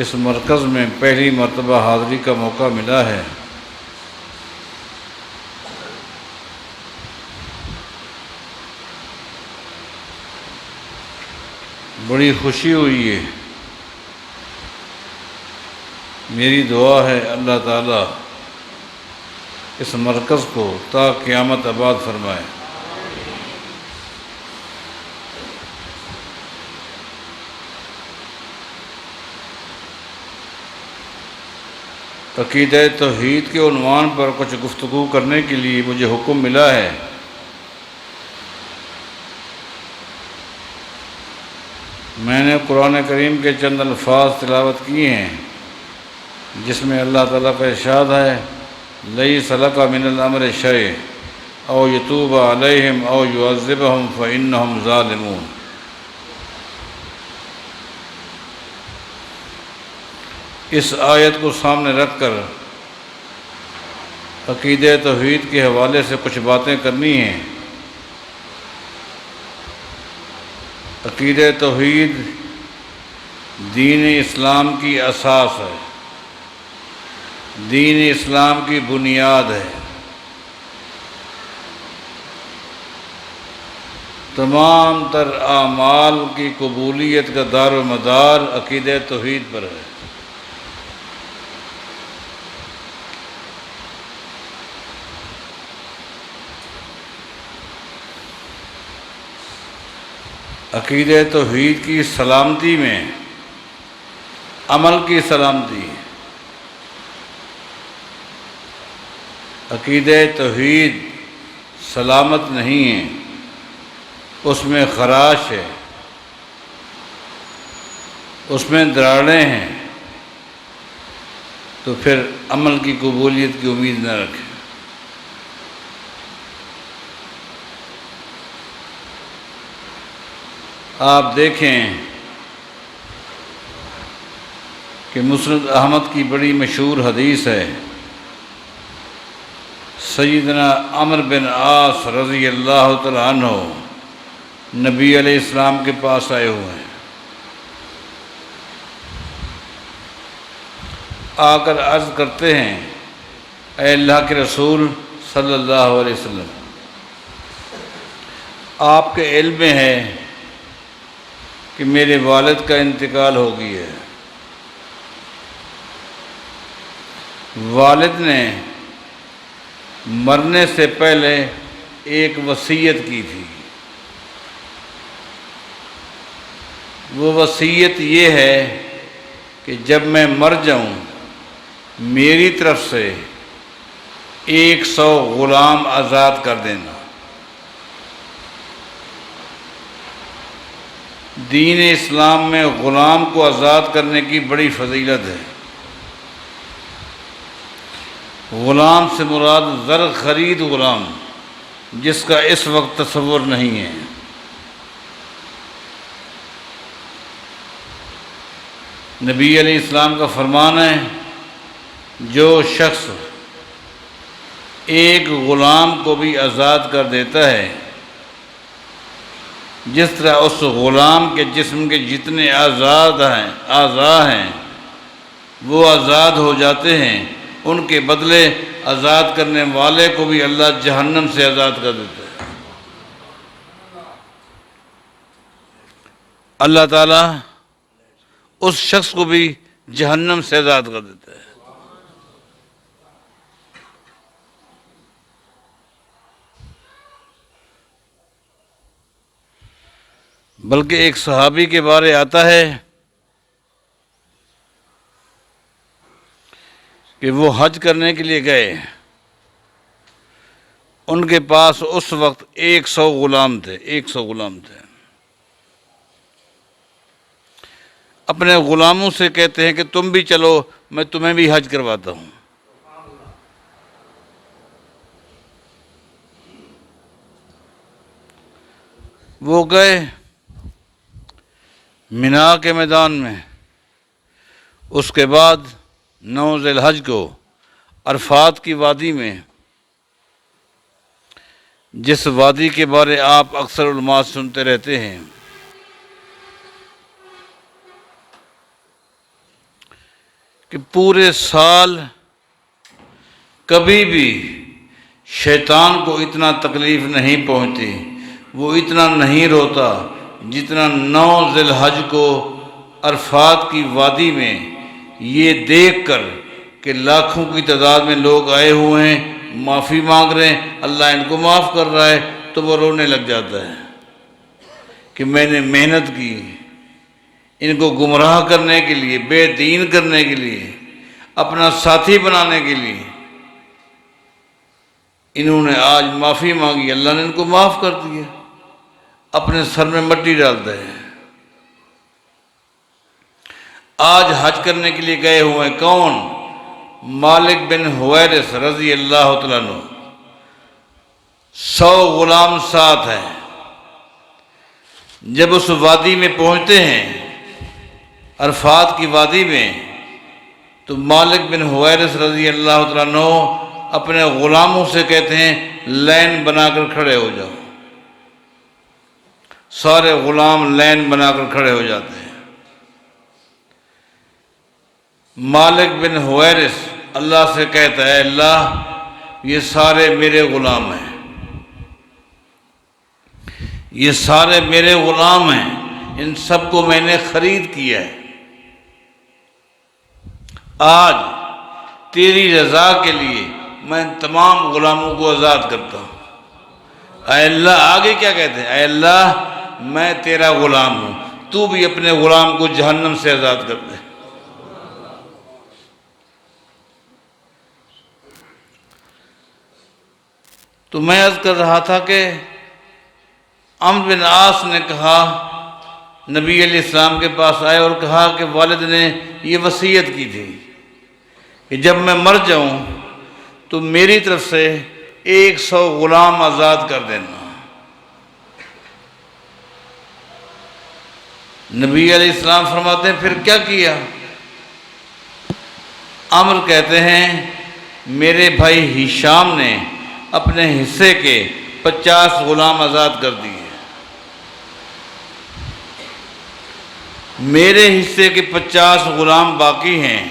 اس مرکز میں پہلی مرتبہ حاضری کا موقع ملا ہے۔ بڑی خوشی ہوئی ہے۔ میری دعا ہے اللہ تعالیٰ اس مرکز کو تا قیامت آباد فرمائے۔ عقیدہ توحید کے عنوان پر کچھ گفتگو کرنے کے لیے مجھے حکم ملا ہے۔ میں نے قرآن کریم کے چند الفاظ تلاوت کیے ہیں جس میں اللہ تعالیٰ کا ارشاد ہے لیس لک من الامر شیء او یتوب علیہم او یعذبہم فانہم ظالمون۔ اس آیت کو سامنے رکھ کر عقیدہ توحید کے حوالے سے کچھ باتیں کرنی ہیں۔ عقیدہ توحید دین اسلام کی اساس ہے، دین اسلام کی بنیاد ہے۔ تمام تر اعمال کی قبولیت کا دار و مدار عقیدہ توحید پر ہے۔ عقیدہ توحید کی سلامتی میں عمل کی سلامتی ہے۔ عقیدہ توحید سلامت نہیں ہے، اس میں خراش ہے، اس میں دراڑیں ہیں، تو پھر عمل کی قبولیت کی امید نہ رکھیں۔ آپ دیکھیں کہ مسند احمد کی بڑی مشہور حدیث ہے، سیدنا عمرو بن عاص رضی اللہ تعالیٰ عنہ نبی علیہ السلام کے پاس آئے ہوئے ہیں۔ آ کر عرض کرتے ہیں اے اللہ کے رسول صلی اللہ علیہ وسلم، آپ کے علم میں ہے کہ میرے والد کا انتقال ہو گیا ہے۔ والد نے مرنے سے پہلے ایک وصیت کی تھی، وہ وصیت یہ ہے کہ جب میں مر جاؤں میری طرف سے 100 غلام آزاد کر دینا۔ دین اسلام میں غلام کو آزاد کرنے کی بڑی فضیلت ہے۔ غلام سے مراد زر خرید غلام، جس کا اس وقت تصور نہیں ہے۔ نبی علیہ السلام کا فرمان ہے جو شخص ایک غلام کو بھی آزاد کر دیتا ہے، جس طرح اس غلام کے جسم کے جتنے اعضاء ہیں وہ آزاد ہو جاتے ہیں، ان کے بدلے آزاد کرنے والے کو بھی اللہ جہنم سے آزاد کر دیتا ہے۔ اللہ تعالیٰ اس شخص کو بھی جہنم سے آزاد کر دیتا ہے۔ بلکہ ایک صحابی کے بارے آتا ہے کہ وہ حج کرنے کے لیے گئے، ان کے پاس اس وقت 100 غلام تھے، 100 غلام تھے۔ اپنے غلاموں سے کہتے ہیں کہ تم بھی چلو، میں تمہیں بھی حج کرواتا ہوں۔ وہ گئے مینا کے میدان میں، اس کے بعد 9 ذی الحج کو عرفات کی وادی میں، جس وادی کے بارے آپ اکثر علماء سنتے رہتے ہیں، کہ پورے سال کبھی بھی شیطان کو اتنا تکلیف نہیں پہنچتی، وہ اتنا نہیں روتا جتنا 9 ذی الحج کو عرفات کی وادی میں یہ دیکھ کر کہ لاکھوں کی تعداد میں لوگ آئے ہوئے ہیں، معافی مانگ رہے ہیں، اللہ ان کو معاف کر رہا ہے، تو وہ رونے لگ جاتا ہے کہ میں نے محنت کی ان کو گمراہ کرنے کے لیے، بے دین کرنے کے لیے، اپنا ساتھی بنانے کے لیے، انہوں نے آج معافی مانگی، اللہ نے ان کو معاف کر دیا، اپنے سر میں مٹی ڈالتا ہے۔ آج حج کرنے کے لیے گئے ہوئے ہیں کون؟ مالک بن حویرث رضی اللہ تعالیٰ عنہ، 100 غلام ساتھ ہیں۔ جب اس وادی میں پہنچتے ہیں، عرفات کی وادی میں، تو مالک بن حویرث رضی اللہ تعالیٰ عنہ اپنے غلاموں سے کہتے ہیں لائن بنا کر کھڑے ہو جاؤ۔ سارے غلام لائن بنا کر کھڑے ہو جاتے ہیں۔ مالک بن حویرث اللہ سے کہتا ہے اللہ یہ سارے میرے غلام ہیں، یہ سارے میرے غلام ہیں، ان سب کو میں نے خرید کیا ہے، آج تیری رضا کے لیے میں ان تمام غلاموں کو آزاد کرتا ہوں۔ اے اللہ آگے کیا کہتے ہیں؟ اے اللہ میں تیرا غلام ہوں، تو بھی اپنے غلام کو جہنم سے آزاد کر دے۔ تو میں عرض کر رہا تھا کہ عمرو بن عاص نے کہا، نبی علیہ السلام کے پاس آئے اور کہا کہ والد نے یہ وصیت کی تھی کہ جب میں مر جاؤں تو میری طرف سے 100 غلام آزاد کر دینا۔ نبی علیہ السلام فرماتے ہیں پھر کیا کیا؟ عمرو کہتے ہیں میرے بھائی ہشام نے اپنے حصے کے 50 غلام آزاد کر دیے، میرے حصے کے 50 غلام باقی ہیں،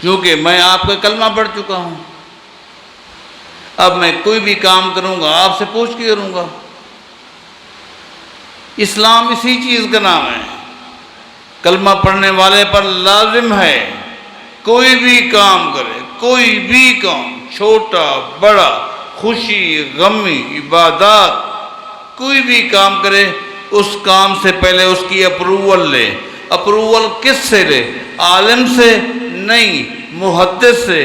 کیونکہ میں آپ کا کلمہ پڑھ چکا ہوں، اب میں کوئی بھی کام کروں گا آپ سے پوچھ کے کروں گا۔ اسلام اسی چیز کا نام ہے، کلمہ پڑھنے والے پر لازم ہے کوئی بھی کام کرے، کوئی بھی کام، چھوٹا بڑا، خوشی غمی، عبادات، کوئی بھی کام کرے اس کام سے پہلے اس کی اپروول لے۔ اپروول کس سے لے؟ عالم سے نہیں، محدث سے،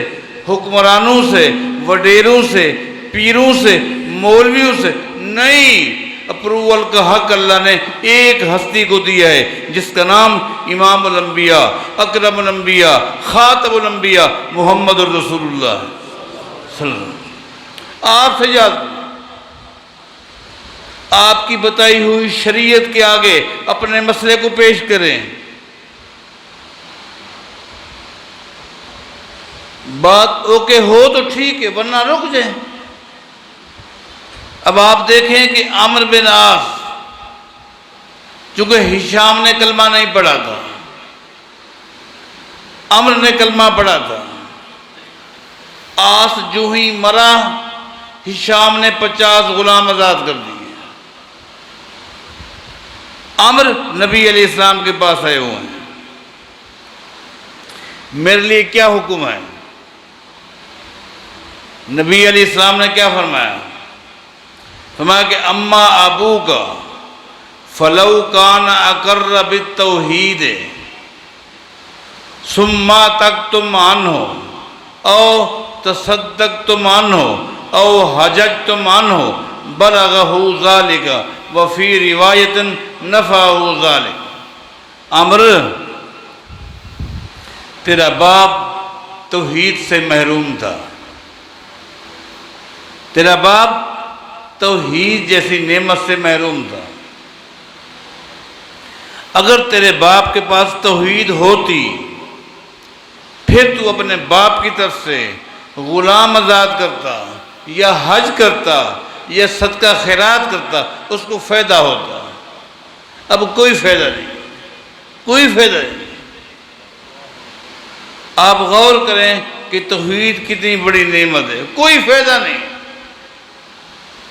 حکمرانوں سے، وڈیروں سے، پیروں سے، مولویوں سے نہیں۔ اپروول کا حق اللہ نے ایک ہستی کو دیا ہے جس کا نام امام الانبیاء، اکرم الانبیاء، خاتم الانبیاء محمد الرسول اللہ صلی اللہ علیہ وسلم۔ آپ سے یاد، آپ کی بتائی ہوئی شریعت کے آگے اپنے مسئلے کو پیش کریں، بات اوکے ہو تو ٹھیک ہے ورنہ رک جائیں۔ اب آپ دیکھیں کہ عمرو بن عاص، چونکہ ہشام نے کلمہ نہیں پڑھا تھا، عمرو نے کلمہ پڑھا تھا، عاص جو ہی مرا ہشام نے 50 غلام آزاد کر دیے۔ عمرو نبی علیہ السلام کے پاس آئے ہوئے ہیں، میرے لیے کیا حکم ہے؟ نبی علیہ السلام نے کیا فرمایا؟ فرمایا کہ اما ابو کا فلو کان اقر بالتوحید ثم تکتم عنہ او تصدقتم عنہ او حججتم عنہ بلغہ ذالک وفی روایت نفعہ ذالک۔ عمرو تیرا باپ توحید سے محروم تھا، تیرا باپ توحید جیسی نعمت سے محروم تھا، اگر تیرے باپ کے پاس توحید ہوتی پھر تو اپنے باپ کی طرف سے غلام آزاد کرتا یا حج کرتا یا صدقہ خیرات کرتا، اس کو فائدہ ہوتا۔ اب کوئی فائدہ نہیں، کوئی فائدہ نہیں۔ آپ غور کریں کہ توحید کتنی بڑی نعمت ہے، کوئی فائدہ نہیں،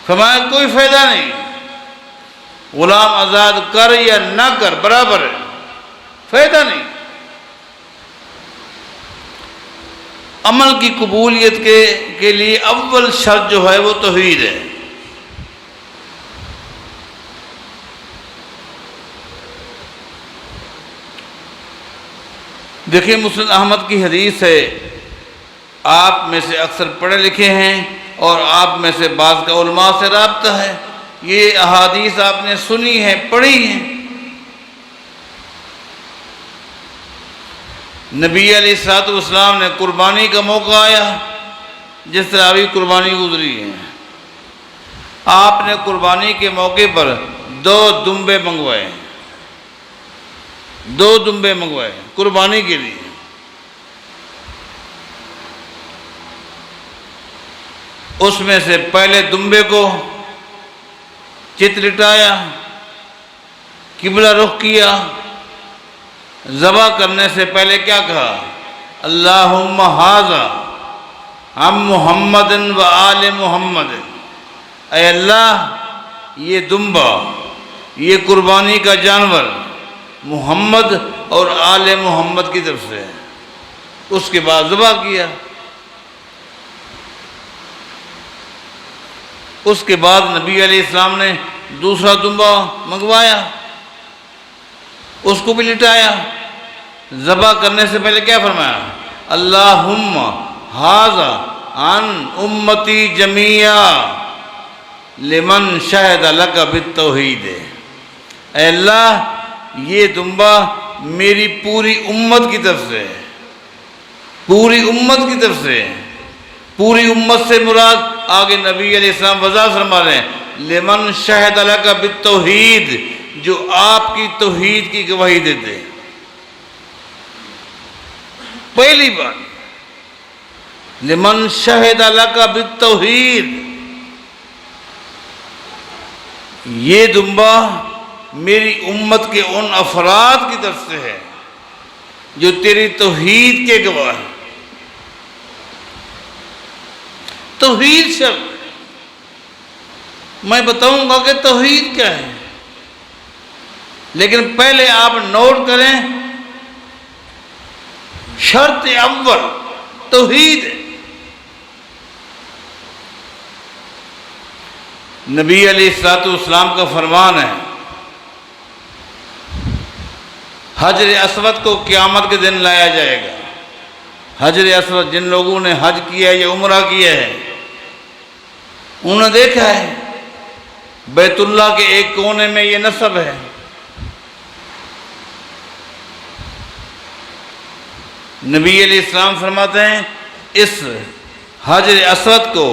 فرمایا کوئی فائدہ نہیں، غلام آزاد کر یا نہ کر برابر ہے، فائدہ نہیں۔ عمل کی قبولیت کے لیے اول شرط جو ہے وہ توحید ہے۔ دیکھیں مسند احمد کی حدیث ہے، آپ میں سے اکثر پڑھے لکھے ہیں اور آپ میں سے بعض کا علماء سے رابطہ ہے، یہ احادیث آپ نے سنی ہیں، پڑھی ہیں۔ نبی علیہ الصلوۃ والسلام نے قربانی کا موقع آیا، جس طرح ابھی قربانی گزری ہے، آپ نے قربانی کے موقع پر 2 دمبے منگوائے، 2 دمبے منگوائے قربانی کے لیے۔ اس میں سے پہلے دمبے کو چت لٹایا، قبلہ رخ کیا، ذبح کرنے سے پہلے کیا کہا؟ اللہم ھذا عن محمد و آل محمد، اے اللہ یہ دمبا، یہ قربانی کا جانور محمد اور آل محمد کی طرف سے ہے۔ اس کے بعد ذبح کیا۔ اس کے بعد نبی علیہ السلام نے دوسرا دمبا منگوایا، اس کو بھی لٹایا، ذبح کرنے سے پہلے کیا فرمایا؟ اللہم ھذا عن امتی جمیعا لمن شہد لک بالتوحید، اے اللہ یہ دمبا میری پوری امت کی طرف سے ہے، پوری امت کی طرف سے ہے۔ پوری امت سے مراد آگے نبی علیہ السلام وضاحت فرما رہے ہیں، لمن شہد لک بالتوحید، جو آپ کی توحید کی گواہی دیتے ہیں۔ پہلی بات لمن شہد لک بالتوحید، یہ دمبا میری امت کے ان افراد کی طرف سے ہے جو تیری توحید کے گواہ ہیں۔ توحید شرط، میں بتاؤں گا کہ توحید کیا ہے، لیکن پہلے آپ نوٹ کریں شرط اول توحید ہے۔ نبی علیہ الصلوۃ والسلام کا فرمان ہے، حجر اسود کو قیامت کے دن لایا جائے گا۔ حجر اسود، جن لوگوں نے حج کیا ہے یا عمرہ کیا ہے انہوں نے دیکھا ہے، بیت اللہ کے ایک کونے میں یہ نصب ہے، نبی علیہ السلام فرماتے ہیں اس حجر اسود کو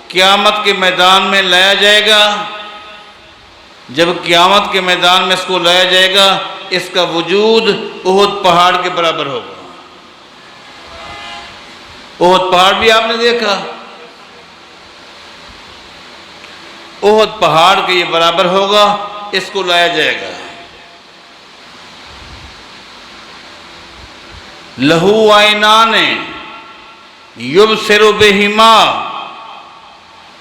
قیامت کے میدان میں لایا جائے گا۔ جب قیامت کے میدان میں اس کو لایا جائے گا، اس کا وجود احد پہاڑ کے برابر ہوگا۔ احد پہاڑ بھی آپ نے دیکھا، احد پہاڑ کے یہ برابر ہوگا، اس کو لایا جائے گا۔ لہو عینان یبصر بہما،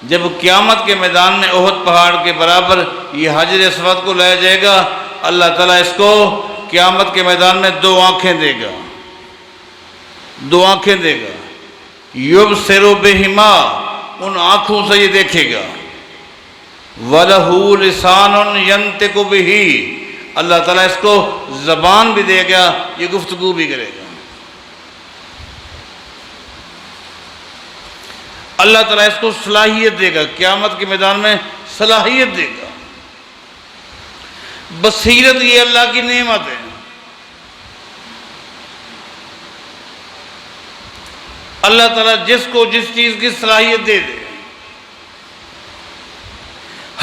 جب قیامت کے میدان میں احد پہاڑ کے برابر یہ حجر اسود کو لایا جائے گا، اللہ تعالیٰ اس کو قیامت کے میدان میں 2 آنکھیں دے گا، 2 آنکھیں دے گا، یبصر بہما، ان آنکھوں سے یہ دیکھے گا، وَلَهُ لِسَانٌ يَنْطِقُ بِهِ، اللہ تعالیٰ اس کو زبان بھی دے گا، یہ گفتگو بھی کرے گا۔ اللہ تعالیٰ اس کو صلاحیت دے گا، قیامت کے میدان میں صلاحیت دے گا۔ بصیرت یہ اللہ کی نعمت ہے۔ اللہ تعالیٰ جس کو جس چیز کی صلاحیت دے دے،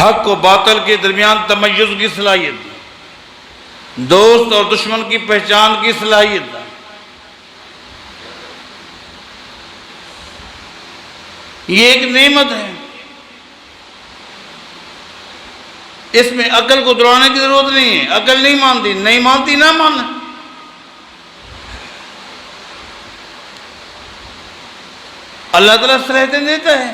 حق و باطل کے درمیان تمیز کی صلاحیت، دوست اور دشمن کی پہچان کی صلاحیت، یہ ایک نعمت ہے۔ اس میں عقل کو دوڑانے کی ضرورت نہیں ہے، عقل نہیں مانتی، نہیں مانتی نہ مان۔ اللہ تعالیٰ صلاحیتیں دیتا ہے.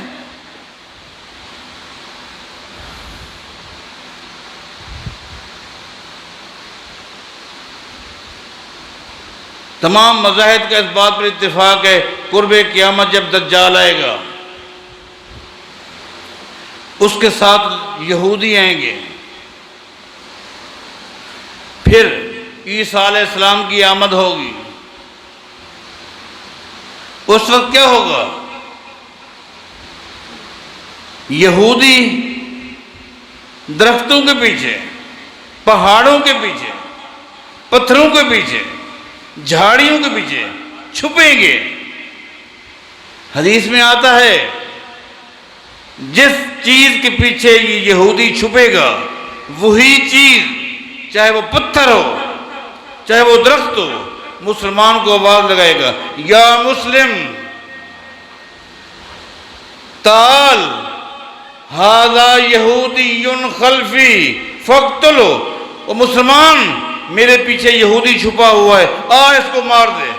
تمام مذاہب کا اس بات پر اتفاق ہے، قرب قیامت جب دجال آئے گا اس کے ساتھ یہودی آئیں گے، پھر عیسیٰ علیہ السلام کی آمد ہوگی. اس وقت کیا ہوگا؟ یہودی درختوں کے پیچھے، پہاڑوں کے پیچھے، پتھروں کے پیچھے، جھاڑیوں کے پیچھے چھپیں گے. حدیث میں آتا ہے جس چیز کے پیچھے یہ یہودی چھپے گا وہی چیز، چاہے وہ پتھر ہو چاہے وہ درخت ہو، مسلمان کو آواز لگائے گا، یا مسلم تعال ھذا یہودی خلفی فاقتلو. وہ مسلمان میرے پیچھے یہودی چھپا ہوا ہے، آ اس کو مار دے.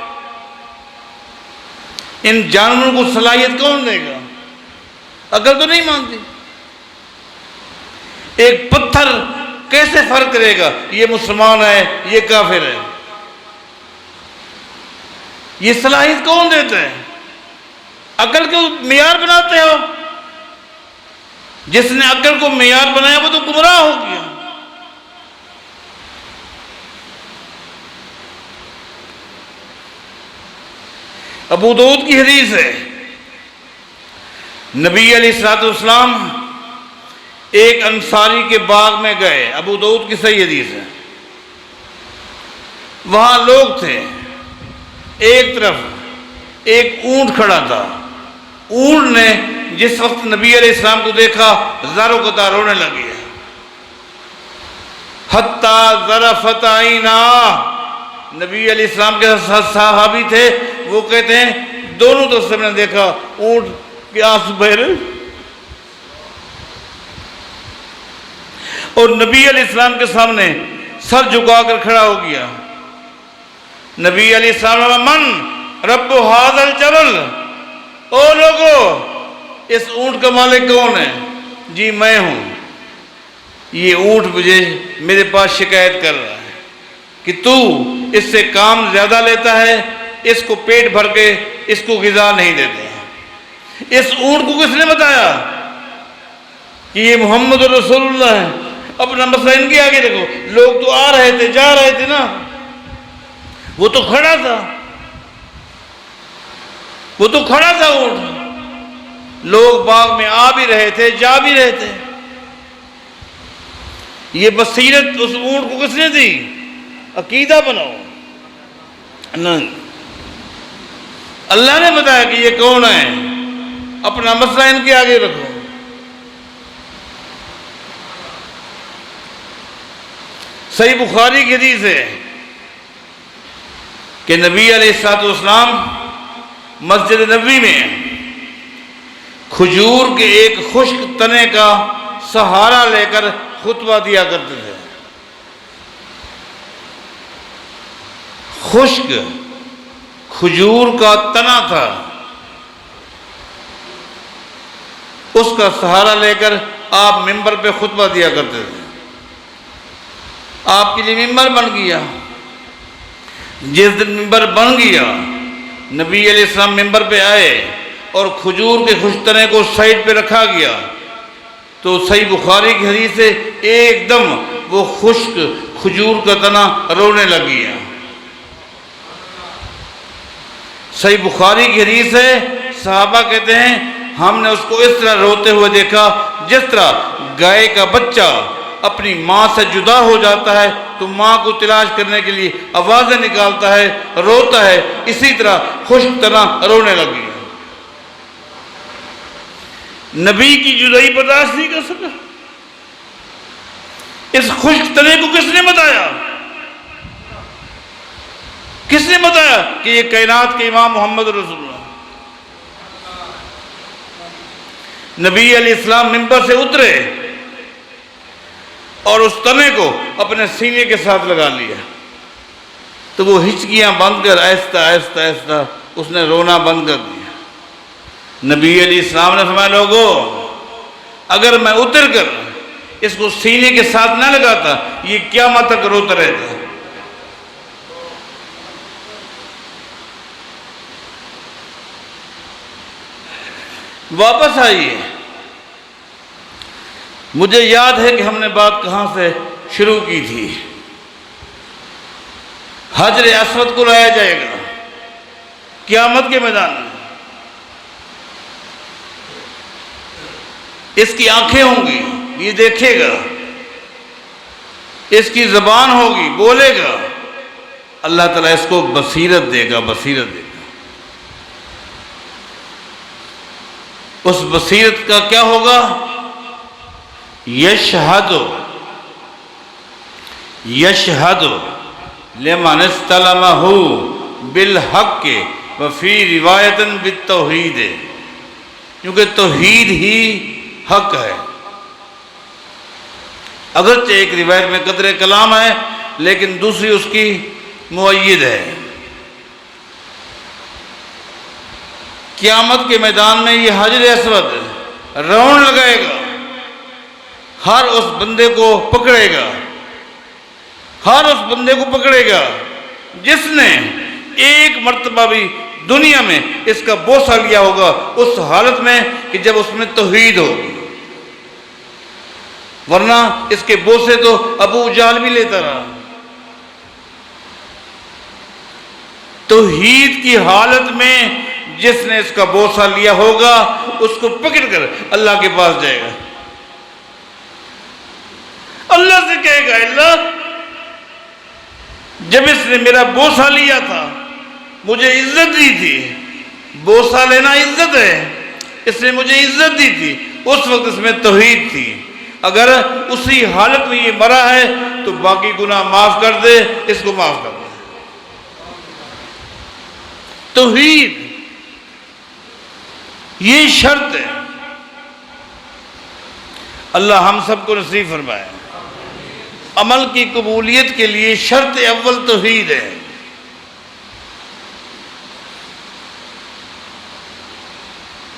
ان جانوروں کو صلاحیت کون دے گا؟ عقل تو نہیں مانتی. ایک پتھر کیسے فرق کرے گا یہ مسلمان ہے یہ کافر ہے؟ یہ صلاحیت کون دیتا ہے؟ عقل کو معیار بناتے ہو. جس نے عقل کو معیار بنایا وہ تو گمراہ ہو گیا. ابو داؤد کی حدیث ہے، نبی علیہ الصلوۃ والسلام ایک انصاری کے باغ میں گئے. ابو داؤد کی صحیح حدیث ہے. وہاں لوگ تھے، ایک طرف ایک اونٹ کھڑا تھا. اونٹ نے جس وقت نبی علیہ السلام کو دیکھا زاروں قطع رونے لگی. حتیٰ ذرفت عینا، نبی علیہ السلام کے صحابی تھے، وہ کہتے ہیں دونوں طرف سے میں نے دیکھا اونٹ کے آنسو بہہ رہے، اور نبی علیہ السلام کے سامنے سر جھکا کر کھڑا ہو گیا. نبی علیہ السلام من رب ھذا الجبل، او لوگو اس اونٹ کا مالک کون ہے؟ جی میں ہوں. یہ اونٹ مجھے میرے پاس شکایت کر رہا ہے کہ تو اس سے کام زیادہ لیتا ہے، اس کو پیٹ بھر کے اس کو غذا نہیں دیتے. اس اونٹ کو کس نے بتایا کہ یہ محمد رسول اللہ ہے؟ اپنا مسئلہ ان کے آگے دیکھو. لوگ تو آ رہے تھے جا رہے تھے نا، وہ تو کھڑا تھا، وہ تو کھڑا تھا اونٹ. لوگ باغ میں آ بھی رہے تھے جا بھی رہے تھے. یہ بصیرت اس اونٹ کو کس نے دی؟ عقیدہ بناؤ. نہیں، اللہ نے بتایا کہ یہ کون ہے، اپنا مسئلہ ان کے آگے رکھو. صحیح بخاری کی حدیث ہے کہ نبی علیہ الصلوۃ والسلام مسجد نبوی میں کھجور کے ایک خشک تنے کا سہارا لے کر خطبہ دیا کرتے تھے. خشک کھجور کا تنا تھا، اس کا سہارا لے کر آپ ممبر پہ خطبہ دیا کرتے تھے. آپ کے لیے ممبر بن گیا. جس دن ممبر بن گیا نبی علیہ السلام ممبر پہ آئے اور کھجور کے خشک تنے کو سائڈ پہ رکھا گیا تو صحیح بخاری کی حدیث سے ایک دم وہ خشک کھجور کا تنا رونے لگ گیا. صحیح بخاری کی حدیث ہے، صحابہ کہتے ہیں ہم نے اس کو اس طرح روتے ہوئے دیکھا جس طرح گائے کا بچہ اپنی ماں سے جدا ہو جاتا ہے تو ماں کو تلاش کرنے کے لیے آوازیں نکالتا ہے، روتا ہے، اسی طرح خشک تنا رونے لگی. نبی کی جدائی برداشت نہیں کر سکا. اس خشک تنے کو کس نے بتایا؟ کس نے بتایا کہ یہ کائنات کے امام محمد رسول اللہ؟ نبی علیہ السلام ممبر سے اترے اور اس تنے کو اپنے سینے کے ساتھ لگا لیا تو وہ ہچکیاں بند کر آہستہ آہستہ آہستہ اس نے رونا بند کر دیا. نبی علیہ السلام نے فرمایا لوگو اگر میں اتر کر اس کو سینے کے ساتھ نہ لگاتا یہ قیامت تک روتا رہتا۔ واپس آئیے، مجھے یاد ہے کہ ہم نے بات کہاں سے شروع کی تھی۔ حجر اسود کو لایا جائے گا قیامت کے میدان میں، اس کی آنکھیں ہوں گی، یہ دیکھے گا، اس کی زبان ہوگی، بولے گا، اللہ تعالیٰ اس کو بصیرت دے گا، بصیرت دے گا۔ اس بصیرت کا کیا ہوگا؟ یشہد لمن استلمہ بالحق وفی روایت بالتوحید، کیونکہ توحید ہی حق ہے۔ اگرچہ ایک روایت میں قدر کلام ہے لیکن دوسری اس کی مؤید ہے۔ قیامت کے میدان میں یہ حجر اسود راؤنڈ لگائے گا، ہر اس بندے کو پکڑے گا، ہر اس بندے کو پکڑے گا جس نے ایک مرتبہ بھی دنیا میں اس کا بوسہ لیا ہوگا، اس حالت میں کہ جب اس میں توحید ہوگی، ورنہ اس کے بوسے تو ابو جہل بھی لیتا رہا۔ توحید کی حالت میں جس نے اس کا بوسہ لیا ہوگا اس کو پکڑ کر اللہ کے پاس جائے گا، اللہ سے کہے گا اللہ جب اس نے میرا بوسہ لیا تھا مجھے عزت دی تھی، بوسہ لینا عزت ہے، اس نے مجھے عزت دی تھی، اس وقت اس میں توحید تھی، اگر اسی حالت میں یہ مرا ہے تو باقی گناہ معاف کر دے، اس کو معاف کر دے۔ توحید یہ شرط ہے، اللہ ہم سب کو نصیب فرمائے۔ عمل کی قبولیت کے لیے شرط اول توحید ہے۔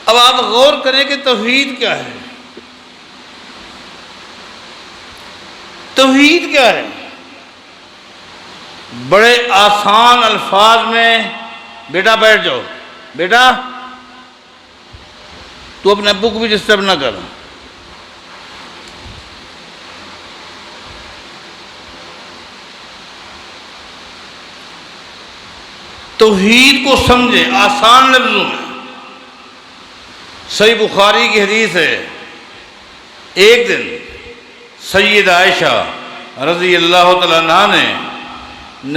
اب آپ غور کریں کہ توحید کیا ہے؟ توحید کیا ہے؟ بڑے آسان الفاظ میں، بیٹا بیٹھ جاؤ، بیٹا تو اپنے ابو کو بھی ڈسٹرب نہ کر۔ توحید کو سمجھے آسان لفظوں میں۔ صحیح بخاری کی حدیث ہے، ایک دن سید عائشہ رضی اللہ تعالیٰ عنہ نے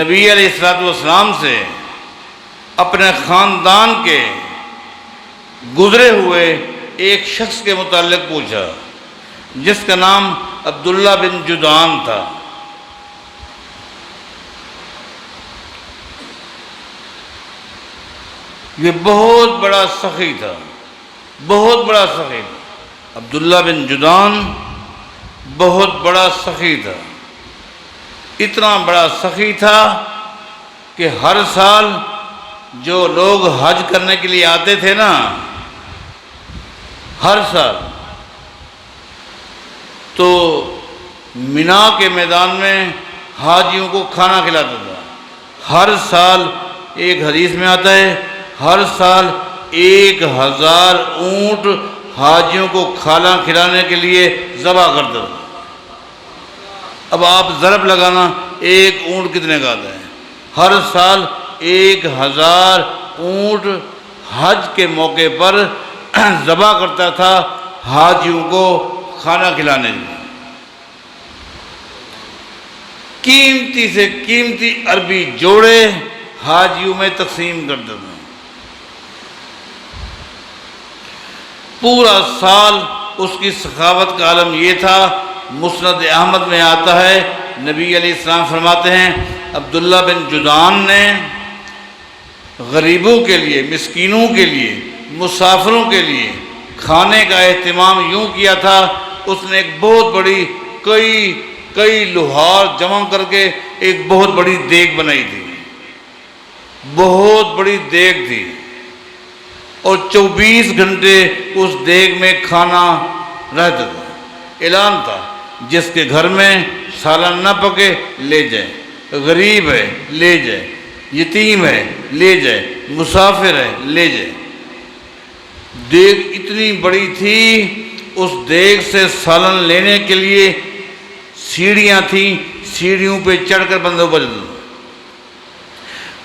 نبی علیہ السلام سے اپنے خاندان کے گزرے ہوئے ایک شخص کے متعلق پوچھا جس کا نام عبداللہ بن جدعان تھا۔ یہ بہت بڑا سخی تھا، بہت بڑا سخی تھا۔ عبداللہ بن جدعان بہت بڑا سخی تھا، اتنا بڑا سخی تھا کہ ہر سال جو لوگ حج کرنے کے لیے آتے تھے نا، ہر سال تو مینا کے میدان میں حاجیوں کو کھانا کھلاتا تھا۔ ہر سال ایک حدیث میں آتا ہے ہر سال 1000 اونٹ حاجیوں کو کھانا کھلانے کے لیے ذبح کرتا تھا۔ اب آپ ضرب لگانا ایک اونٹ کتنے کا آتا ہے؟ ہر سال 1000 اونٹ حج کے موقع پر ذبح کرتا تھا حاجیوں کو کھانا کھلانے کے لیے۔ قیمتی سے قیمتی عربی جوڑے حاجیوں میں تقسیم کرتا تھا۔ پورا سال اس کی سخاوت کا عالم یہ تھا۔ مسند احمد میں آتا ہے، نبی علیہ السلام فرماتے ہیں عبداللہ بن جدعان نے غریبوں کے لیے، مسکینوں کے لیے، مسافروں کے لیے کھانے کا اہتمام یوں کیا تھا، اس نے ایک بہت بڑی کئی لوہار جمع کر کے ایک بہت بڑی دیگ بنائی تھی، بہت بڑی دیگ تھی، اور 24 گھنٹے اس دیگ میں کھانا رہتا تھا۔ اعلان تھا جس کے گھر میں سالن نہ پکے لے جائے، غریب ہے لے جائے، یتیم ہے لے جائے، مسافر ہے لے جائے۔ دیگ اتنی بڑی تھی، اس دیگ سے سالن لینے کے لیے سیڑھیاں تھیں، سیڑھیوں پہ چڑھ کر بندوں پر جاتا تھا۔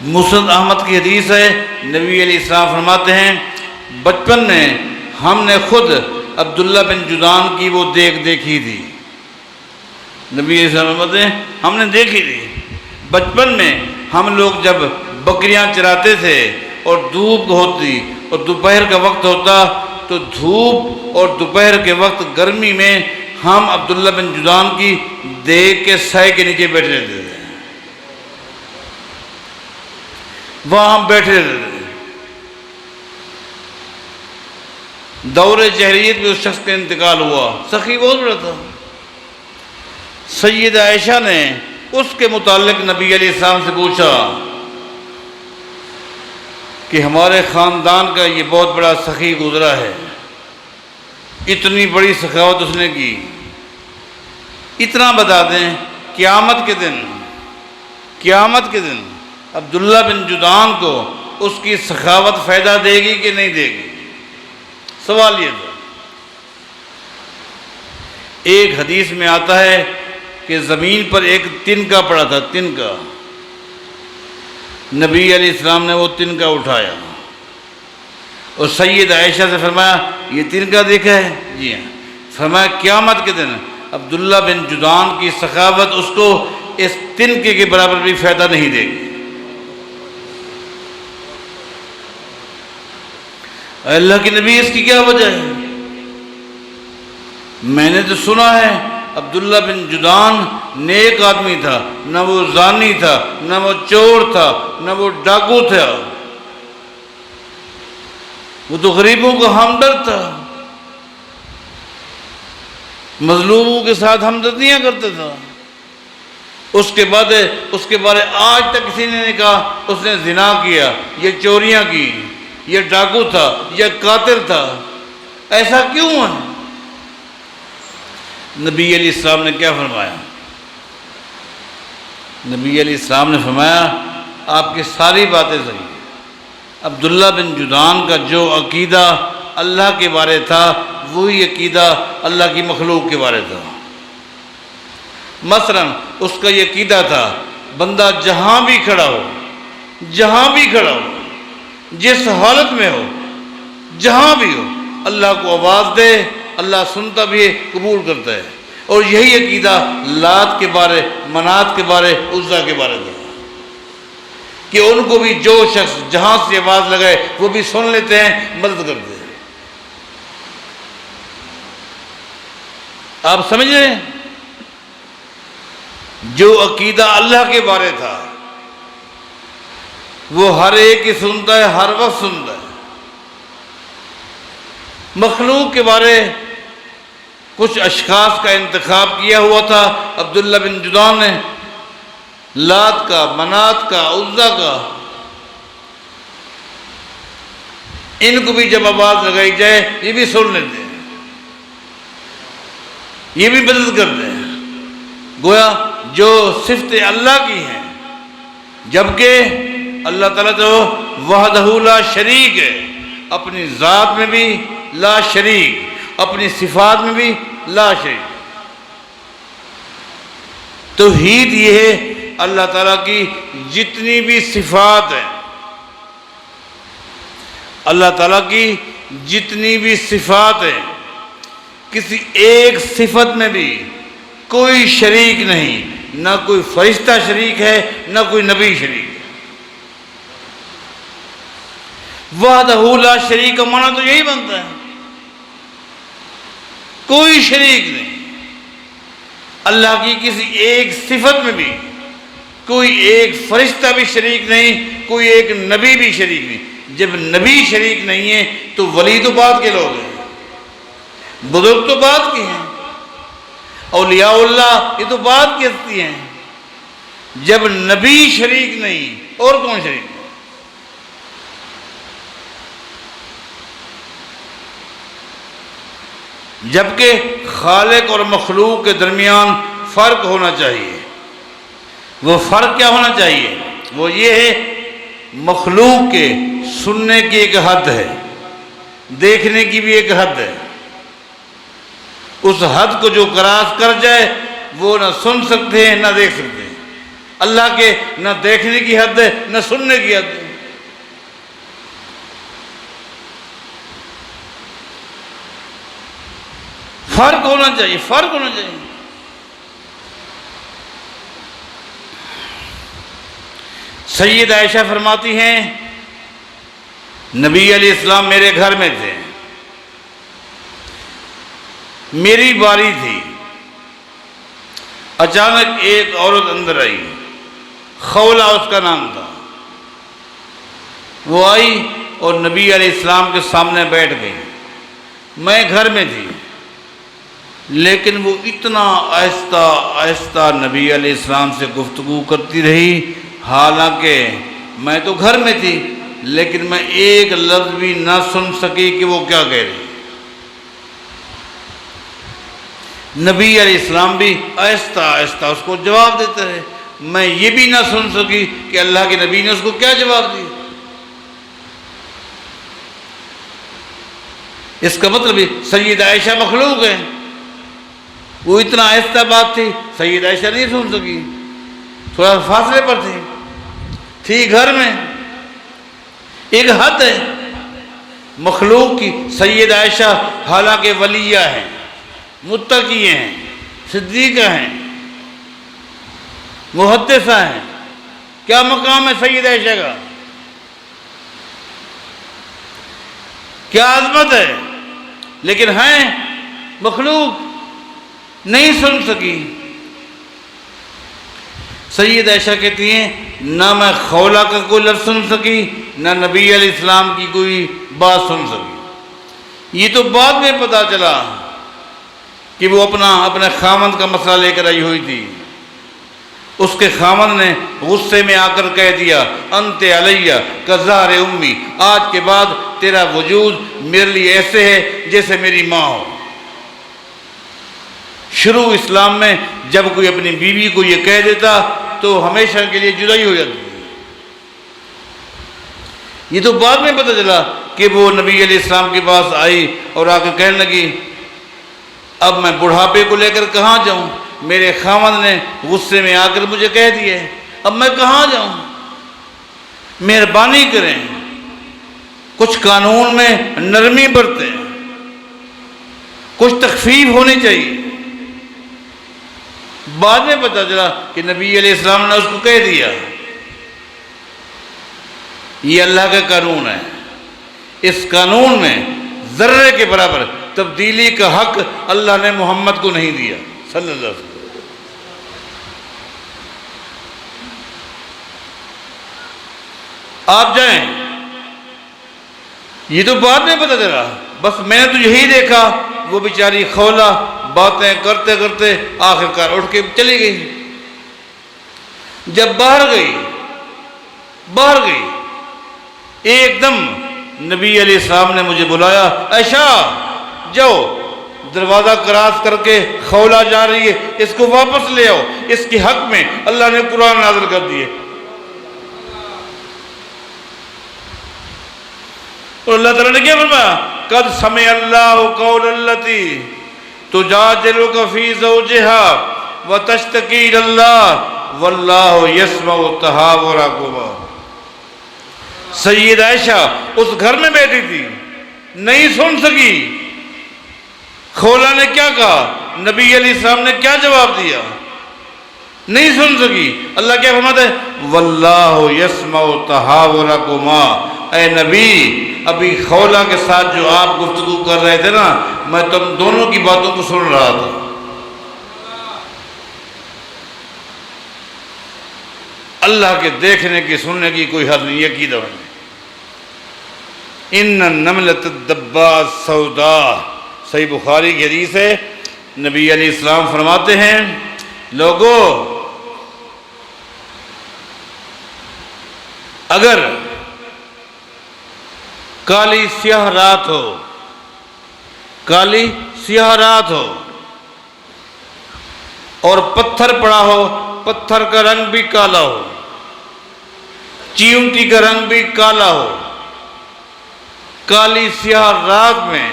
مسند احمد کی حدیث ہے، نبی علیہ السلام فرماتے ہیں بچپن میں ہم نے خود عبداللہ بن جدعان کی وہ دیگ دیکھی تھی۔ نبی علیہ السلام فرماتے ہیں ہم نے دیکھی تھی بچپن میں، ہم لوگ جب بکریاں چراتے تھے اور دھوپ ہوتی اور دوپہر کا وقت ہوتا تو دھوپ اور دوپہر کے وقت گرمی میں ہم عبداللہ بن جدعان کی دیگ کے سائے کے نیچے بیٹھے رہتے تھے، وہاں ہم بیٹھے رہتے تھے۔ دور جاہلیت میں اس شخص کا انتقال ہوا، سخی بہت بڑا تھا۔ سیدہ عائشہ نے اس کے متعلق نبی علیہ السلام سے پوچھا کہ ہمارے خاندان کا یہ بہت بڑا سخی گزرا ہے، اتنی بڑی سخاوت اس نے کی۔ اتنا بتا دیں قیامت کے دن عبداللہ بن جدعان کو اس کی سخاوت فائدہ دے گی کہ نہیں دے گی؟ سوال یہ تھا۔ ایک حدیث میں آتا ہے کہ زمین پر ایک تنکا پڑا تھا، تنکا۔ نبی علیہ السلام نے وہ تنکا اٹھایا اور سید عائشہ سے فرمایا یہ تنکا دیکھا ہے؟ جی ہاں۔ فرمایا قیامت کے دن عبداللہ بن جدعان کی سخاوت اس کو اس تنکے کے برابر بھی فائدہ نہیں دے گی۔ اللہ کے نبی اس کی کیا وجہ ہے؟ میں نے تو سنا ہے عبداللہ بن جدعان نیک آدمی تھا، نہ وہ زانی تھا، نہ وہ چور تھا، نہ وہ ڈاکو تھا، وہ تو غریبوں کا ہمدرد تھا، مظلوموں کے ساتھ ہمدردیاں کرتا تھا۔ اس کے بارے آج تک کسی نے نہیں کہا اس نے زنا کیا، یہ چوریاں کی، یہ ڈاکو تھا، یہ قاتل تھا۔ ایسا کیوں ہے؟ نبی علیہ السلام نے کیا فرمایا؟ نبی علیہ السلام نے فرمایا آپ کی ساری باتیں صحیح ہیں۔ عبداللہ بن جدعان کا جو عقیدہ اللہ کے بارے تھا وہی عقیدہ اللہ کی مخلوق کے بارے تھا۔ مثلا اس کا یہ عقیدہ تھا بندہ جہاں بھی کھڑا ہو، جس حالت میں ہو، جہاں بھی ہو، اللہ کو آواز دے، اللہ سنتا بھی ہے، قبول کرتا ہے۔ اور یہی عقیدہ لات کے بارے، منات کے بارے، عزا کے بارے تھا کہ ان کو بھی جو شخص جہاں سے آواز لگائے وہ بھی سن لیتے ہیں، مدد کرتے ہیں۔ آپ سمجھ رہے ہیں؟ جو عقیدہ اللہ کے بارے تھا وہ ہر ایک ہی سنتا ہے، ہر وقت سنتا ہے۔ مخلوق کے بارے کچھ اشخاص کا انتخاب کیا ہوا تھا عبداللہ بن جدعان نے، لات کا، منات کا، عزا کا۔ ان کو بھی جب آواز لگائی جائے یہ بھی سن لیتے ہیں، یہ بھی مدد کرتے ہیں۔ گویا جو صفت اللہ کی ہیں، جبکہ اللہ تعالیٰ تو وحدہ لا شریک ہے، اپنی ذات میں بھی لا شریک، اپنی صفات میں بھی لا شریک۔ توحید یہ ہے اللہ تعالیٰ کی جتنی بھی صفات ہیں، اللہ تعالیٰ کی جتنی بھی صفات ہیں، کسی ایک صفت میں بھی کوئی شریک نہیں، نہ کوئی فرشتہ شریک ہے، نہ کوئی نبی شریک ہے۔ وحدہ لا شریک کا معنی تو یہی بنتا ہے، کوئی شریک نہیں۔ اللہ کی کسی ایک صفت میں بھی کوئی ایک فرشتہ بھی شریک نہیں، کوئی ایک نبی بھی شریک نہیں۔ جب نبی شریک نہیں ہے تو ولی تو بعد کے لوگ ہیں، بزرگ تو بعد کے ہیں، اولیاء اللہ یہ تو بعد کی ہستی ہیں۔ جب نبی شریک نہیں اور کون شریک؟ جبکہ خالق اور مخلوق کے درمیان فرق ہونا چاہیے۔ وہ فرق کیا ہونا چاہیے؟ وہ یہ ہے، مخلوق کے سننے کی ایک حد ہے، دیکھنے کی بھی ایک حد ہے۔ اس حد کو جو کراس کر جائے وہ نہ سن سکتے ہیں نہ دیکھ سکتے ہیں۔ اللہ کے نہ دیکھنے کی حد ہے نہ سننے کی حد ہے۔ فرق ہونا چاہیے، فرق ہونا چاہیے۔ سید عائشہ فرماتی ہیں نبی علیہ السلام میرے گھر میں تھے، میری باری تھی، اچانک ایک عورت اندر آئی، خولہ اس کا نام تھا۔ وہ آئی اور نبی علیہ السلام کے سامنے بیٹھ گئی۔ میں گھر میں تھی، لیکن وہ اتنا آہستہ آہستہ نبی علیہ السلام سے گفتگو کرتی رہی، حالانکہ میں تو گھر میں تھی، لیکن میں ایک لفظ بھی نہ سن سکی کہ وہ کیا کہہ رہی۔ نبی علیہ السلام بھی آہستہ آہستہ اس کو جواب دیتے رہے، میں یہ بھی نہ سن سکی کہ اللہ کے نبی نے اس کو کیا جواب دیا۔ اس کا مطلب سید عائشہ مخلوق ہے، وہ اتنا آہستہ بات تھی، سید عائشہ نہیں سن سکی، تھوڑا فاصلے پر تھی گھر میں۔ ایک حد ہے مخلوق کی۔ سید عائشہ حالانکہ ولیہ ہیں، متقی ہیں، صدیقہ ہیں، محدثہ ہیں، کیا مقام ہے سید عائشہ کا، کیا عظمت ہے، لیکن ہیں مخلوق، نہیں سن سکی۔ سید عائشہ کہتی ہیں نہ میں خولہ کا کوئی لفظ سن سکی، نہ نبی علیہ السلام کی کوئی بات سن سکی۔ یہ تو بعد میں پتا چلا کہ وہ اپنے خامند کا مسئلہ لے کر آئی ہوئی تھی۔ اس کے خامند نے غصے میں آ کر کہہ دیا، انت علیہ کظہر امی، آج کے بعد تیرا وجود میرے لیے ایسے ہے جیسے میری ماں ہو۔ شروع اسلام میں جب کوئی اپنی بیوی کو یہ کہہ دیتا تو ہمیشہ کے لیے جدائی ہو جاتی۔ یہ تو بعد میں پتہ چلا کہ وہ نبی علیہ السلام کے پاس آئی اور آ کے کہنے لگی، اب میں بڑھاپے کو لے کر کہاں جاؤں، میرے خاوند نے غصے میں آ کر مجھے کہہ دیا ہے، اب میں کہاں جاؤں، مہربانی کریں، کچھ قانون میں نرمی برتیں، کچھ تخفیف ہونی چاہیے۔ بعد میں پتہ چلا کہ نبی علیہ السلام نے اس کو کہہ دیا۔ یہ اللہ کا قانون ہے، اس قانون میں ذرے کے برابر تبدیلی کا حق اللہ نے محمد کو نہیں دیا صلی اللہ علیہ وسلم۔ آپ جائیں، یہ تو بعد میں پتہ چلا، بس میں نے تو یہی دیکھا، وہ بیچاری خولہ باتیں کرتے کرتے آخرکار اٹھ کے چلی گئی۔ جب باہر گئی ایک دم نبی علیہ السلام نے مجھے بلایا، عائشہ جاؤ، دروازہ کراس کر کے خولہ جا رہی ہے، اس کو واپس لے آؤ، اس کے حق میں اللہ نے قرآن نازل کر دیے۔ اور اللہ تعالیٰ نے کیا فرمایا، قد سمع اللہ قول التی تجادلک فی زوجها وتشتکی الی اللہ واللہ یسمع تحاورکما۔ سید عائشہ اس گھر میں بیٹھی تھی، نہیں سن سکی خولہ نے کیا کہا، نبی علیہ السلام نے کیا جواب دیا، نہیں سن سکی۔ اللہ کیا فرماتا ہے، واللہ یسمع تحاورکما، اے نبی ابھی خولہ کے ساتھ جو آپ گفتگو کر رہے تھے نا، میں تم دونوں کی باتوں کو سن رہا تھا۔ اللہ کے دیکھنے کی سننے کی کوئی حد نہیں، عقیدہ نہیں۔ ان النملۃ الدباء السوداء، صحیح بخاری کی حدیث ہے، نبی علیہ السلام فرماتے ہیں، لوگو اگر کالی سیاہ رات ہو، کالی سیاہ رات ہو اور پتھر پڑا ہو، پتھر کا رنگ بھی کالا ہو، چیونٹی کا رنگ بھی کالا ہو، کالی سیاہ رات میں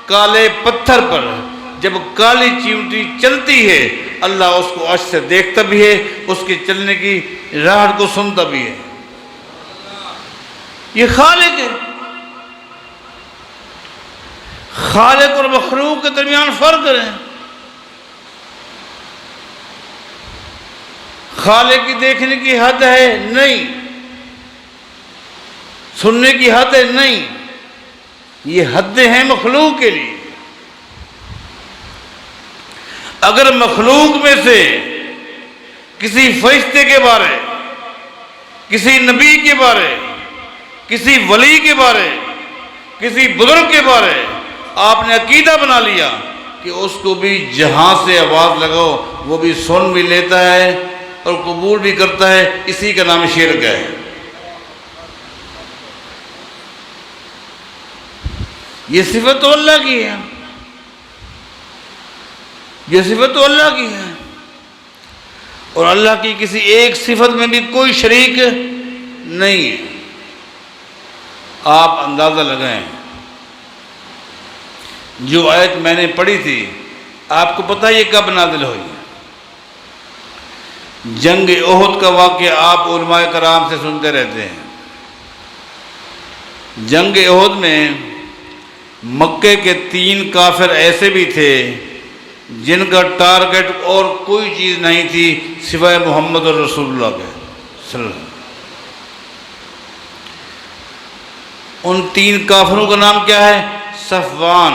کالے پتھر پر جب کالی چیونٹی چلتی ہے، اللہ اس کو عرش سے دیکھتا بھی ہے، اس کے چلنے کی راہ کو سنتا بھی ہے۔ یہ خالق ہے۔ خالق اور مخلوق کے درمیان فرق ہے۔ خالق کی دیکھنے کی حد ہے نہیں، سننے کی حد ہے نہیں، یہ حدیں ہیں مخلوق کے لیے۔ اگر مخلوق میں سے کسی فرشتے کے بارے، کسی نبی کے بارے، کسی ولی کے بارے، کسی بزرگ کے بارے آپ نے عقیدہ بنا لیا کہ اس کو بھی جہاں سے آواز لگاؤ وہ بھی سن بھی لیتا ہے اور قبول بھی کرتا ہے، اسی کا نام شرک ہے۔ یہ صفت تو اللہ کی ہے، یہ صفت تو اللہ کی ہے، اور اللہ کی کسی ایک صفت میں بھی کوئی شریک نہیں ہے۔ آپ اندازہ لگائیں، جو آیت میں نے پڑھی تھی آپ کو پتہ یہ کب نازل ہوئی؟ جنگ احد کا واقعہ آپ علماء کرام سے سنتے رہتے ہیں۔ جنگ احد میں مکے کے 3 کافر ایسے بھی تھے جن کا ٹارگٹ اور کوئی چیز نہیں تھی سوائے محمد رسول اللہ کے صلی اللہ علیہ وسلم۔ ان 3 کافروں کا نام کیا ہے؟ صفوان،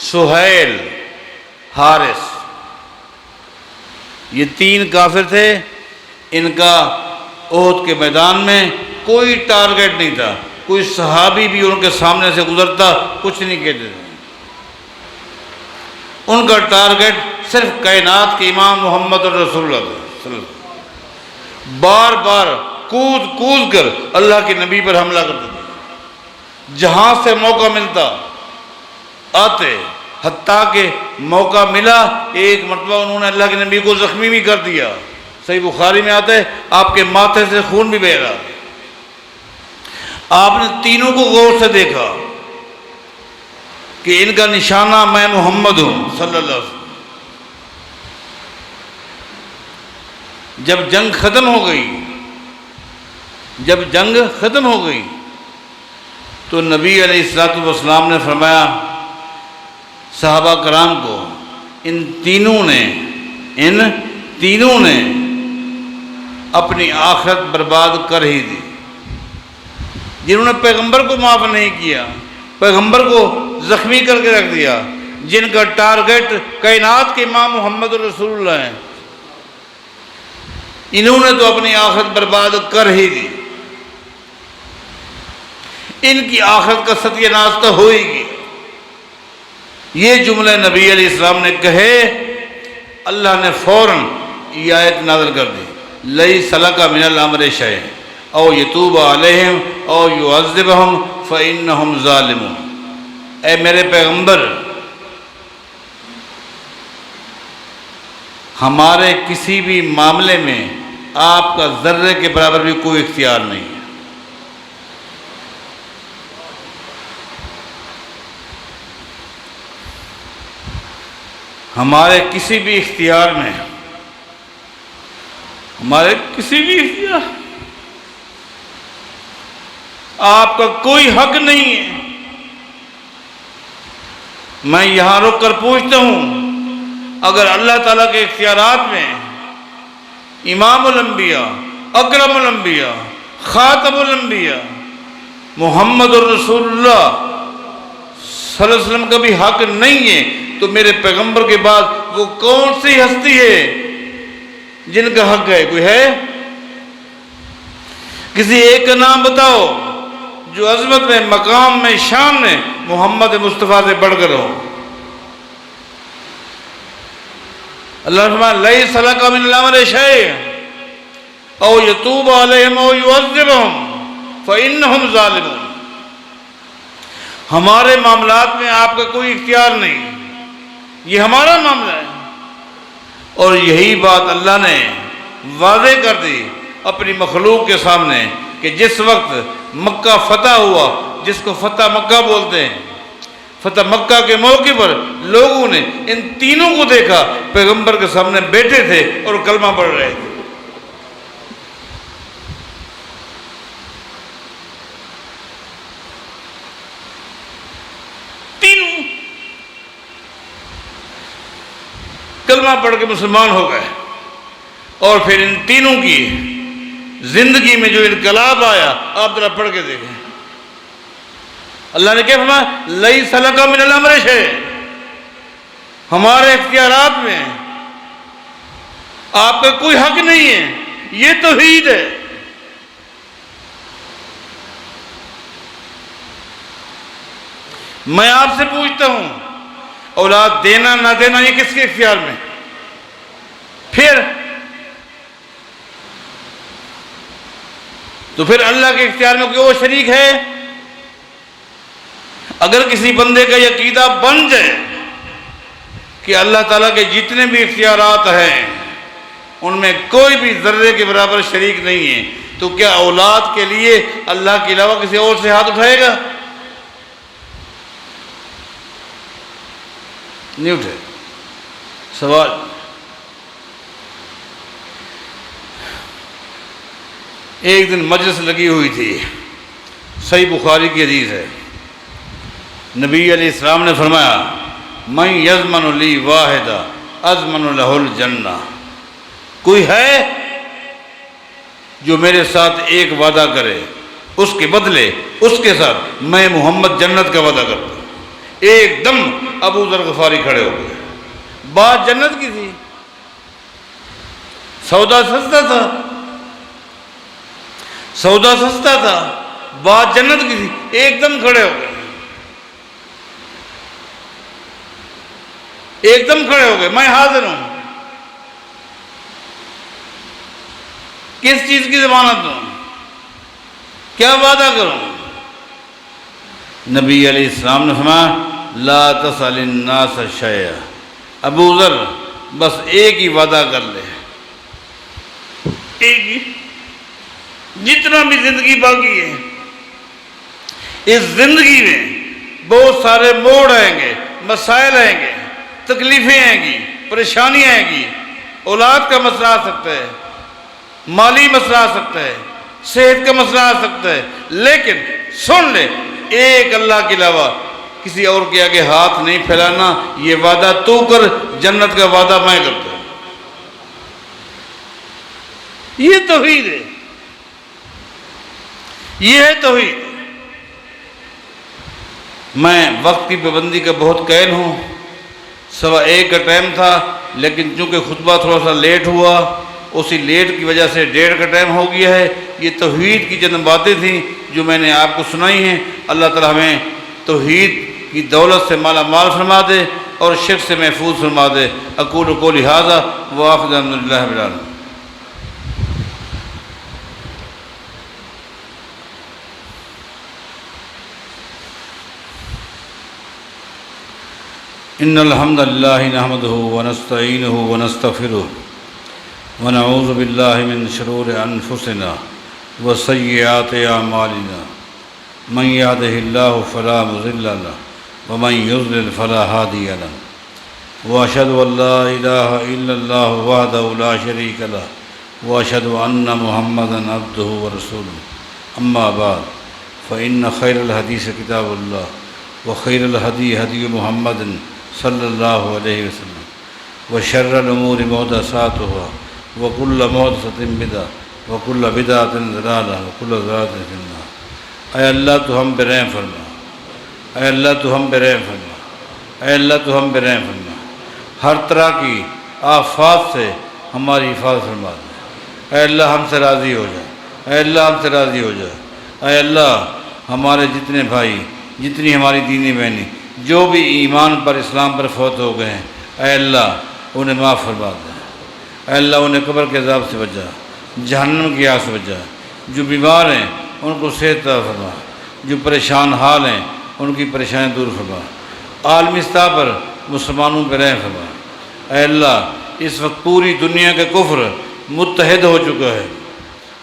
سہیل، حارث۔ یہ 3 کافر تھے، ان کا احد کے میدان میں کوئی ٹارگٹ نہیں تھا، کوئی صحابی بھی ان کے سامنے سے گزرتا کچھ نہیں کہتے تھے۔ ان کا ٹارگٹ صرف کائنات کے امام محمد رسول اللہ صلی اللہ علیہ وسلم۔ بار بار کود کود کر اللہ کے نبی پر حملہ کرتے تھے، جہاں سے موقع ملتا آتے، حتیٰ کہ موقع ملا ایک مرتبہ انہوں نے اللہ کے نبی کو زخمی بھی کر دیا۔ صحیح بخاری میں آتا ہے آپ کے ماتھے سے خون بھی بہہ رہا۔ آپ نے تینوں کو غور سے دیکھا کہ ان کا نشانہ میں محمد ہوں صلی اللہ علیہ وسلم۔ جب جنگ ختم ہو گئی، جب جنگ ختم ہو گئی تو نبی علیہ الصلوۃ والسلام نے فرمایا صحابہ کرام کو، ان تینوں نے اپنی آخرت برباد کر ہی دی۔ جنہوں نے پیغمبر کو معاف نہیں کیا، پیغمبر کو زخمی کر کے رکھ دیا، جن کا ٹارگٹ کائنات کے امام محمد رسول اللہ ہیں، انہوں نے تو اپنی آخرت برباد کر ہی دی۔ ان کی آخرت کا ستیہ ناش تو ہوئے گی۔ یہ جملے نبی علیہ السلام نے کہے، اللہ نے فوراً یہ آیت نازل کر دی، لیس لک من الامر شیء او یتوب علیہم او یعذبہم فانہم ظالمون۔ اے میرے پیغمبر، ہمارے کسی بھی معاملے میں آپ کا ذرے کے برابر بھی کوئی اختیار نہیں ہے۔ ہمارے کسی بھی اختیار میں، ہمارے کسی بھی اختیار آپ کا کوئی حق نہیں ہے۔ میں یہاں رک کر پوچھتا ہوں، اگر اللہ تعالیٰ کے اختیارات میں امام الانبیاء، اکرم الانبیاء، خاتم الانبیاء محمد الرسول اللہ صلی اللہ علیہ وسلم کا بھی حق نہیں ہے تو میرے پیغمبر کے بعد وہ کون سی ہستی ہے جن کا حق ہے؟ کوئی ہے؟ کسی ایک کا نام بتاؤ جو عظمت میں، مقام میں، شان میں محمد مصطفیٰ سے بڑھ کر ہو۔ اللہ نے فرمایا لیس لک من الامر شیء او یتوب علیہم او یعذبہم فانہم ظالمون۔ ہمارے معاملات میں آپ کا کوئی اختیار نہیں، یہ ہمارا معاملہ ہے۔ اور یہی بات اللہ نے واضح کر دی اپنی مخلوق کے سامنے کہ جس وقت مکہ فتح ہوا، جس کو فتح مکہ بولتے ہیں، فتح مکہ کے موقع پر لوگوں نے ان تینوں کو دیکھا، پیغمبر کے سامنے بیٹھے تھے اور کلمہ پڑھ رہے تھے۔ تینوں کلمہ پڑھ کے مسلمان ہو گئے۔ اور پھر ان تینوں کی زندگی میں جو انقلاب آیا، آپ ذرا پڑھ کے دیکھیں۔ اللہ نے کیا فرمایا؟ لیس لک من الامر شیء، ہمارے اختیارات میں آپ کا کوئی حق نہیں ہے، یہ توحید ہے۔ میں آپ سے پوچھتا ہوں، اولاد دینا نہ دینا یہ کس کے اختیار میں؟ پھر اللہ کے اختیار میں کوئی اور شریک ہے؟ اگر کسی بندے کا یہ عقیدہ بن جائے کہ اللہ تعالیٰ کے جتنے بھی اختیارات ہیں ان میں کوئی بھی ذرے کے برابر شریک نہیں ہے، تو کیا اولاد کے لیے اللہ کے علاوہ کسی اور سے ہاتھ اٹھائے گا؟ نہیں اٹھے۔ سوال، ایک دن مجلس لگی ہوئی تھی، صحیح بخاری کی حدیث ہے، نبی علیہ السلام نے فرمایا من یضمن لی واحدہ اضمن لہ الجنہ، کوئی ہے جو میرے ساتھ ایک وعدہ کرے، اس کے بدلے اس کے ساتھ میں محمد جنت کا وعدہ کرتا ہوں۔ ایک دم ابو ذر غفاری کھڑے ہو گئے۔ بات جنت کی تھی، سودا سستا تھا، سودا سستا تھا، بات جنت کی تھی، ایک دم کھڑے ہو گئے، ایک دم کھڑے ہو گئے، میں حاضر ہوں، کس چیز کی ضمانت دوں، کیا وعدہ کروں؟ نبی علیہ السلام نے فرمایا لا تسأل الناس شیئا، ابو ذر بس ایک ہی وعدہ کر لے، ایک ہی، جتنا بھی زندگی باقی ہے، اس زندگی میں بہت سارے موڑ آئیں گے، مسائل آئیں گے، تکلیفیں آئیں گی، پریشانیاں آئیں گی، اولاد کا مسئلہ آ سکتا ہے، مالی مسئلہ آ سکتا ہے، صحت کا مسئلہ آ سکتا ہے، لیکن سن لے ایک اللہ کے علاوہ کسی اور کے آگے ہاتھ نہیں پھیلانا، یہ وعدہ تو کر، جنت کا وعدہ میں کرتا ہوں۔ یہ توحید ہے، یہ ہے توحید۔ میں وقت کی پابندی کا بہت قائل ہوں، 1:15 کا ٹائم تھا، لیکن چونکہ خطبہ تھوڑا سا لیٹ ہوا، اسی لیٹ کی وجہ سے 1:30 کا ٹائم ہو گیا ہے۔ یہ توحید کی چند باتیں تھیں جو میں نے آپ کو سنائی ہیں۔ اللہ تعالی ہمیں توحید کی دولت سے مالا مال فرما دے اور شرک سے محفوظ فرما دے۔ اقول قولی ھذا وآخر دعوانا الحمد للہ رب العالمین۔ ان الحمد للہ نحمدہ ونستعینہ ونستغفرہ ونعوذ باللہ من شرور انفسنا وسیئات اعمالنا، من یہدہ اللہ فلا مضل لہ ومن یضلل فلا ہادی لہ، واشہد ان لا الہ الا اللہ وحدہ لا شریک لہ، واشہد ان محمدا عبدہ ورسولہ، اما بعد فإن خیر الحدیث کتاب اللہ وخیر الہدی ہدی محمد صلی اللہ علیہ وسلم، وشر الامور محدثاتها وکل محدثۃ بدعۃ وکل بدعۃ ضلالہ وکل ضلالۃ فی النار۔ اے اللہ تو ہم پہ رحم فرما، اے اللہ تو ہم پہ رحم فرما، اے اللہ تو ہم پہ رحم فرما، ہر طرح کی آفات سے ہماری حفاظت فرما دے۔ اے اللہ ہم سے راضی ہو جائے، اے اللہ ہم سے راضی ہو جائے۔ اے اللہ ہمارے جتنے بھائی، جتنی ہماری دینی بہنیں جو بھی ایمان پر اسلام پر فوت ہو گئے ہیں، اے اللہ انہیں معاف فرما دے، اے اللہ انہیں قبر کے عذاب سے بچا، جہنم کی آگ سے بچا۔ جو بیمار ہیں ان کو صحت عطا فرما، جو پریشان حال ہیں ان کی پریشانیاں دور فرما، عالمی سطح پر مسلمانوں پہ رحم فرما۔ اے اللہ اس وقت پوری دنیا کا کفر متحد ہو چکا ہے،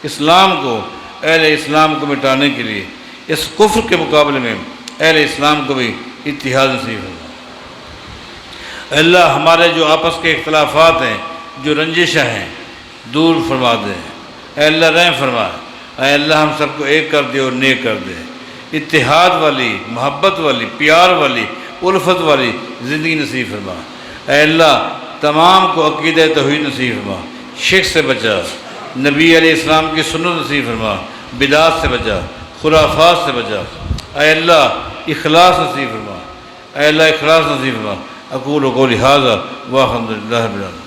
اسلام کو، اہل اسلام کو مٹانے کے لیے اس کفر کے مقابلے میں اہل اسلام کو بھی اتحاد نصیب فرما۔ اے اللہ ہمارے جو آپس کے اختلافات ہیں، جو رنجشیں ہیں، دور فرما دے۔ اے اللہ رحم فرما، اے اللہ ہم سب کو ایک کر دے اور نیک کر دے، اتحاد والی، محبت والی، پیار والی، الفت والی زندگی نصیب فرما۔ اے اللہ تمام کو عقیدہ توحید نصیب فرما، شرک سے بچا، نبی علیہ السلام کی سنت نصیب فرما، بدعات سے بچا، خرافات سے بچا۔ اے اللہ اخلاص نصیب فرما، اے اللہ اخلاص نصیب فرما۔ اقول قولی ھذا والحمد للہ رب العالمین۔